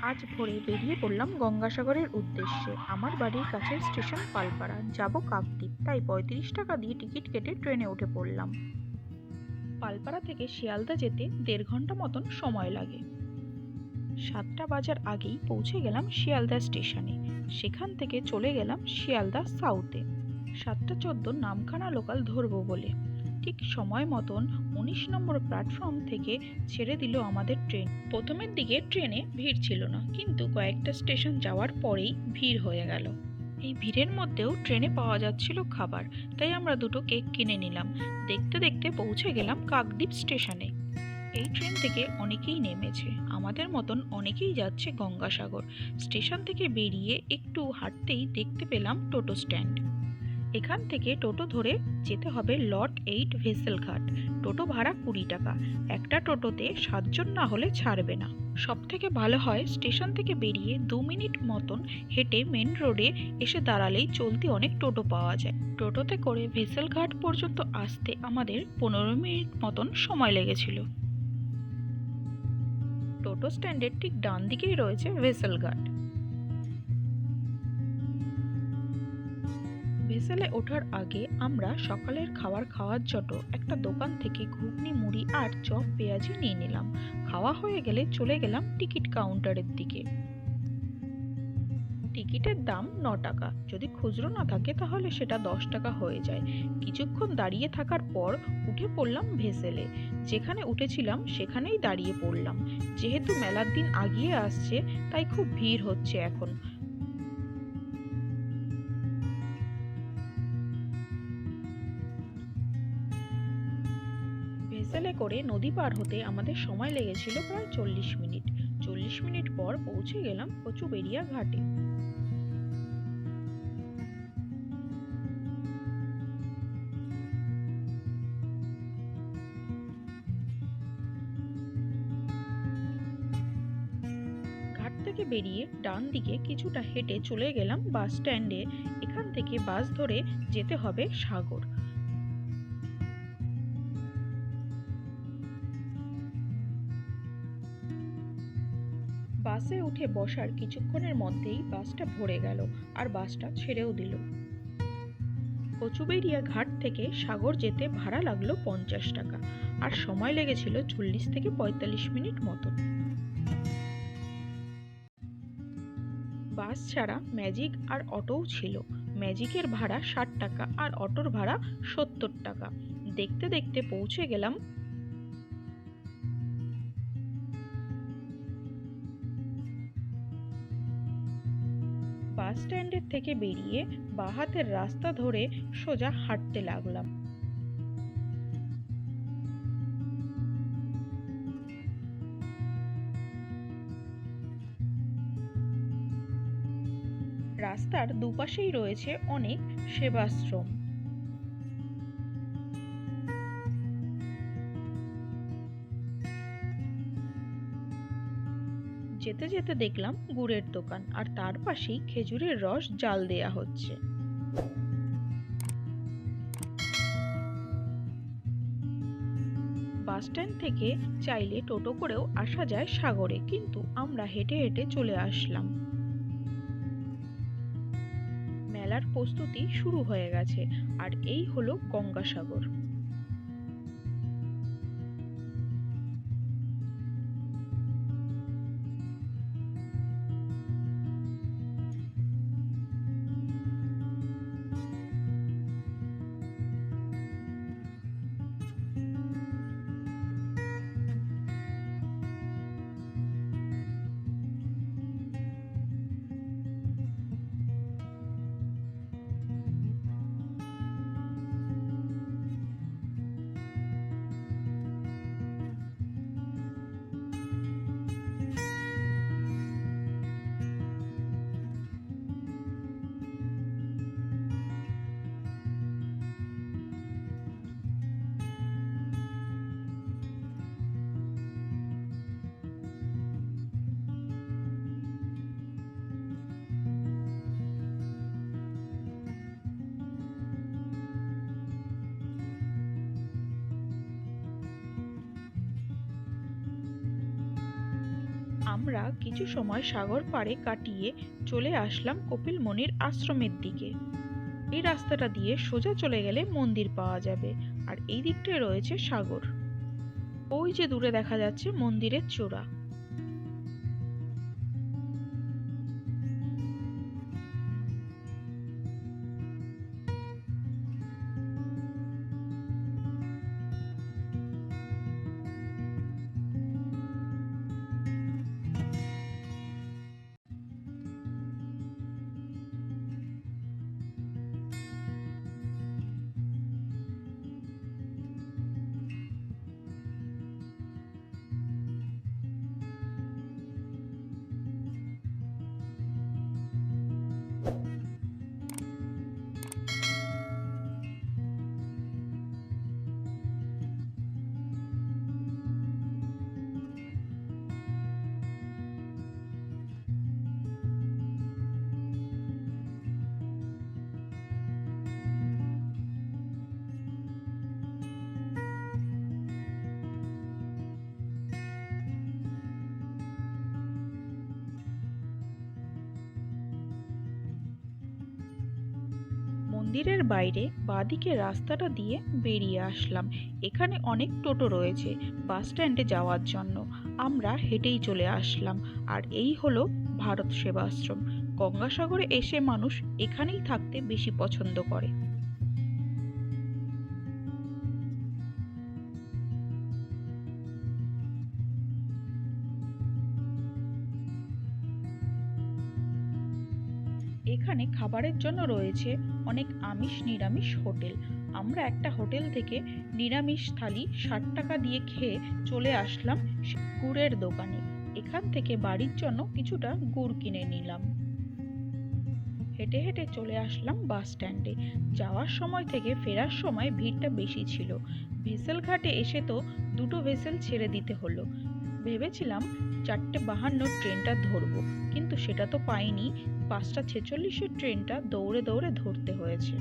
আজ ভোরে বেরিয়ে পড়লাম গঙ্গাসাগরের উদ্দেশ্যে। আমার বাড়ির কাছের স্টেশন পালপাড়া, যাব কাকদ্বীপ, তাই 35 টাকা দিয়ে টিকিট কেটে ট্রেনে উঠে পড়লাম। পালপাড়া থেকে শিয়ালদা যেতে 1.5 ঘন্টা মতন সময় লাগে। 7টা বাজার আগেই পৌঁছে গেলাম শিয়ালদা স্টেশনে। সেখান থেকে চলে গেলাম শিয়ালদা সাউথে। 7টা 14 নামখানা লোকাল ধরবো বলে। ঠিক সময় মতন 19 নম্বর প্ল্যাটফর্ম থেকে ছেড়ে দিল আমাদের ট্রেন। প্রথমের দিকে ট্রেনে ভিড় ছিল না, কিন্তু কয়েকটা স্টেশন যাওয়ার পরেই ভিড় হয়ে গেল। এই ভিড়ের মধ্যেও ট্রেনে পাওয়া যাচ্ছিল খাবার, তাই আমরা দুটো কেক কিনে নিলাম। দেখতে দেখতে পৌঁছে গেলাম কাকদ্বীপ স্টেশনে। এই ট্রেন থেকে অনেকেই নেমেছে, আমাদের মতন অনেকেই যাচ্ছে গঙ্গাসাগর। স্টেশন থেকে বেরিয়ে একটু হাঁটতেই দেখতে পেলাম টোটো স্ট্যান্ড। এখান থেকে টোটো ধরে যেতে হবে লট 8 ভেসেল ঘাট। টোটো ভাড়া 20 টাকা। একটা টোটোতে 7 জন না হলে ছাড়বে না। সব থেকে ভালো হয় স্টেশন থেকে বেরিয়ে 2 মিনিট মতন হেঁটে মেন রোডে এসে দাঁড়ালেই চলতি অনেক টোটো পাওয়া যায়। টোটোতে করে ভেসেল ঘাট পর্যন্ত আসতে আমাদের 15 মিনিট মতন সময় লেগেছিল। টোটো স্ট্যান্ডের ঠিক ডান দিকেই রয়েছে ভেসেল ঘাট। ভেসেলে ওঠার আগে আমরা সকালের খাবার খাওয়ার জন্য একটা দোকান থেকে ঘুগনি, মুড়ি আর চপ পেঁয়াজি নিয়ে নিলাম। খাওয়া হয়ে গেলে চলে গেলাম টিকিট কাউন্টারের দিকে। টিকিটের দাম 9 টাকা। যদি খুচরো না থাকে তাহলে সেটা 10 টাকা হয়ে যায়। কিছুক্ষণ দাঁড়িয়ে থাকার পর উঠে পড়লাম ভেসেলে। যেখানে উঠেছিলাম সেখানেই দাঁড়িয়ে পড়লাম। যেহেতু মেলার দিন আগিয়ে আসছে, তাই খুব ভিড় হচ্ছে এখন। ভেসেলে করে নদী পার হতে আমাদের সময় লেগেছিল প্রায় 40 মিনিট। 40 মিনিট পর পৌঁছে গেলাম কচুবেড়িয়া ঘাটে। ঘাট থেকে বেরিয়ে ডান দিকে কিছুটা হেঁটে চলে গেলাম বাস স্ট্যান্ডে। এখান থেকে বাস ধরে যেতে হবে সাগর। বাসে উঠে বসার কিছুক্ষণের মধ্যেই বাসটা ভরে গেল, আর বাসটা ছেড়েও দিল। কচুবেড়িয়া ঘাট থেকে সাগর যেতে ভাড়া লাগলো 50 টাকা, আর সময় লেগেছিল 40 থেকে 45 মিনিট মতন। বাস ছাড়া ম্যাজিক আর অটোও ছিল। ম্যাজিকের ভাড়া 60 টাকা আর অটোর ভাড়া 70 টাকা। দেখতে দেখতে পৌঁছে গেলাম। বাস স্ট্যান্ডের থেকে বেরিয়ে বাঁ হাতের রাস্তা ধরে সোজা হাঁটতে লাগলাম। রাস্তার দুপাশেই রয়েছে অনেক সেবাশ্রম। যেতে যেতে দেখলাম গুড়ের দোকান, আর তার পাশেই খেজুরের রস জাল দেয়া হচ্ছে। বাস স্ট্যান্ড থেকে চাইলে টোটো করেও আসা যায় সাগরে, কিন্তু আমরা হেঁটে হেঁটে চলে আসলাম। মেলার প্রস্তুতি শুরু হয়ে গেছে, আর এই হলো গঙ্গাসাগর। আমরা কিছু সময় সাগর পাড়ে কাটিয়ে চলে আসলাম কপিল মুনির আশ্রমের দিকে। এই রাস্তাটা দিয়ে সোজা চলে গেলে মন্দির পাওয়া যাবে, আর এই দিকটায় রয়েছে সাগর। ওই যে দূরে দেখা যাচ্ছে মন্দিরের চূড়া। মন্দিরের বাইরে বাঁদিকে রাস্তাটা দিয়ে বেরিয়ে আসলাম। এখানে অনেক টোটো রয়েছে বাস স্ট্যান্ডে যাওয়ার জন্য। আমরা হেঁটেই চলে আসলাম। আর এই হলো ভারত সেবাশ্রম। গঙ্গাসাগরে এসে মানুষ এখানেই থাকতে বেশি পছন্দ করে। এখানে খাবারের জন্য রয়েছে অনেক আমিষ নিরামিষ হোটেল। আমরা একটা হোটেল থেকে নিরামিষ থালি 60 টাকা দিয়ে খেয়ে চলে আসলাম গুড়ের দোকানে। এখান থেকে বাড়ির জন্য কিছুটা গুড় কিনে নিলাম। হেঁটে হেঁটে চলে আসলাম বাস স্ট্যান্ডে। যাওয়ার সময় থেকে ফেরার সময় ভিড়টা বেশি ছিল। ভেসেল ঘাটে এসে তো দুটো ভেসেল ছেড়ে দিতে হলো। ভেবেছিলাম 4:52 ট্রেনটা ধরবো, কিন্তু সেটা তো পাইনি। 5:46 ট্রেনটা দৌড়ে দৌড়ে ধরতে হয়েছে।